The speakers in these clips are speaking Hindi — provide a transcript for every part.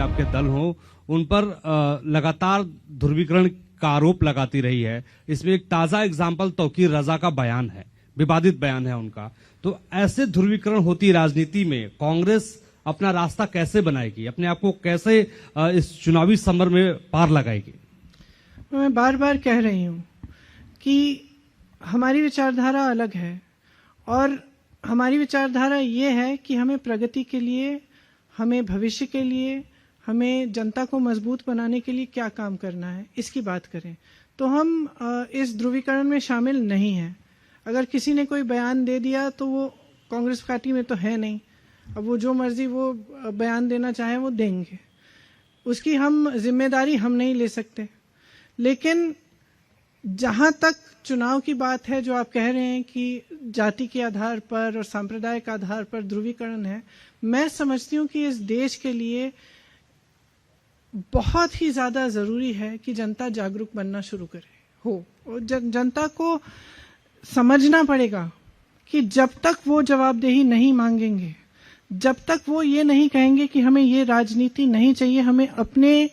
आपके दल हो उन पर लगातार ध्रुवीकरण का आरोप लगाती रही है। इसमें एक ताजा एग्जाम्पल तौकीर रजा का बयान है, विवादित बयान है उनका। तो ऐसे ध्रुवीकरण होती राजनीति में कांग्रेस अपना रास्ता कैसे बनाएगी, अपने आप को कैसे इस चुनावी समर में पार लगाएगी? मैं बार बार कह रही हूं कि हमारी विचारधारा अलग है और हमारी विचारधारा ये है कि हमें प्रगति के लिए, हमें भविष्य के लिए, हमें जनता को मजबूत बनाने के लिए क्या काम करना है, इसकी बात करें। तो हम इस ध्रुवीकरण में शामिल नहीं हैं। अगर किसी ने कोई बयान दे दिया तो वो कांग्रेस पार्टी में तो है नहीं, अब वो जो मर्जी वो बयान देना चाहे वो देंगे, उसकी हम जिम्मेदारी हम नहीं ले सकते। लेकिन जहां तक चुनाव की बात है, जो आप कह रहे हैं कि जाति के आधार पर और सांप्रदायिक आधार पर ध्रुवीकरण है, मैं समझती हूं कि इस देश के लिए बहुत ही ज्यादा जरूरी है कि जनता जागरूक बनना शुरू करे हो। और जनता को समझना पड़ेगा कि जब तक वो जवाबदेही नहीं मांगेंगे, जब तक वो ये नहीं कहेंगे कि हमें ये राजनीति नहीं चाहिए, हमें अपने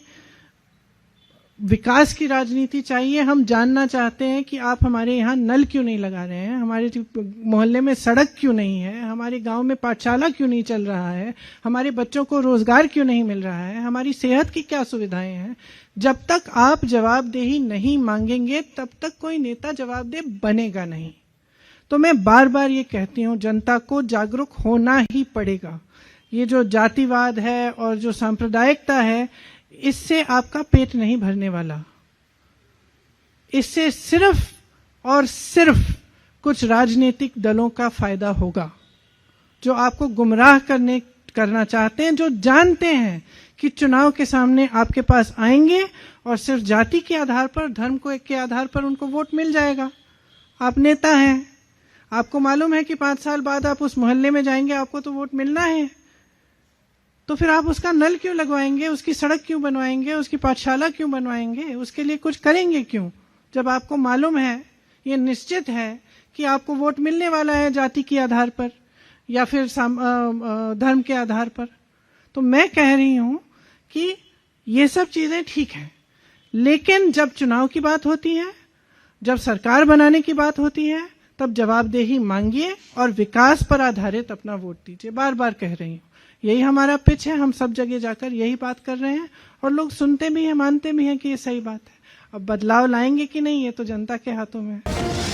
विकास की राजनीति चाहिए, हम जानना चाहते हैं कि आप हमारे यहाँ नल क्यों नहीं लगा रहे हैं, हमारे मोहल्ले में सड़क क्यों नहीं है, हमारे गांव में पाठशाला क्यों नहीं चल रहा है, हमारे बच्चों को रोजगार क्यों नहीं मिल रहा है, हमारी सेहत की क्या सुविधाएं हैं। जब तक आप जवाबदेही नहीं मांगेंगे तब तक कोई नेता जवाबदेह बनेगा नहीं। तो मैं बार बार ये कहती हूँ, जनता को जागरूक होना ही पड़ेगा। ये जो जातिवाद है और जो सांप्रदायिकता है, इससे आपका पेट नहीं भरने वाला। इससे सिर्फ और सिर्फ कुछ राजनीतिक दलों का फायदा होगा, जो आपको गुमराह करना चाहते हैं, जो जानते हैं कि चुनाव के सामने आपके पास आएंगे और सिर्फ जाति के आधार पर, धर्म के आधार पर उनको वोट मिल जाएगा। आप नेता हैं, आपको मालूम है कि 5 साल बाद आप उस मोहल्ले में जाएंगे, आपको तो वोट मिलना है, तो फिर आप उसका नल क्यों लगवाएंगे, उसकी सड़क क्यों बनवाएंगे, उसकी पाठशाला क्यों बनवाएंगे, उसके लिए कुछ करेंगे क्यों, जब आपको मालूम है, ये निश्चित है कि आपको वोट मिलने वाला है जाति के आधार पर या फिर धर्म के आधार पर। तो मैं कह रही हूं कि ये सब चीजें ठीक हैं, लेकिन जब चुनाव की बात होती है, जब सरकार बनाने की बात होती है, तब जवाबदेही मांगिए और विकास पर आधारित अपना वोट दीजिए। बार बार कह रही हूं, यही हमारा पिच है, हम सब जगह जाकर यही बात कर रहे हैं और लोग सुनते भी हैं, मानते भी हैं कि ये सही बात है। अब बदलाव लाएंगे कि नहीं, ये तो जनता के हाथों में है।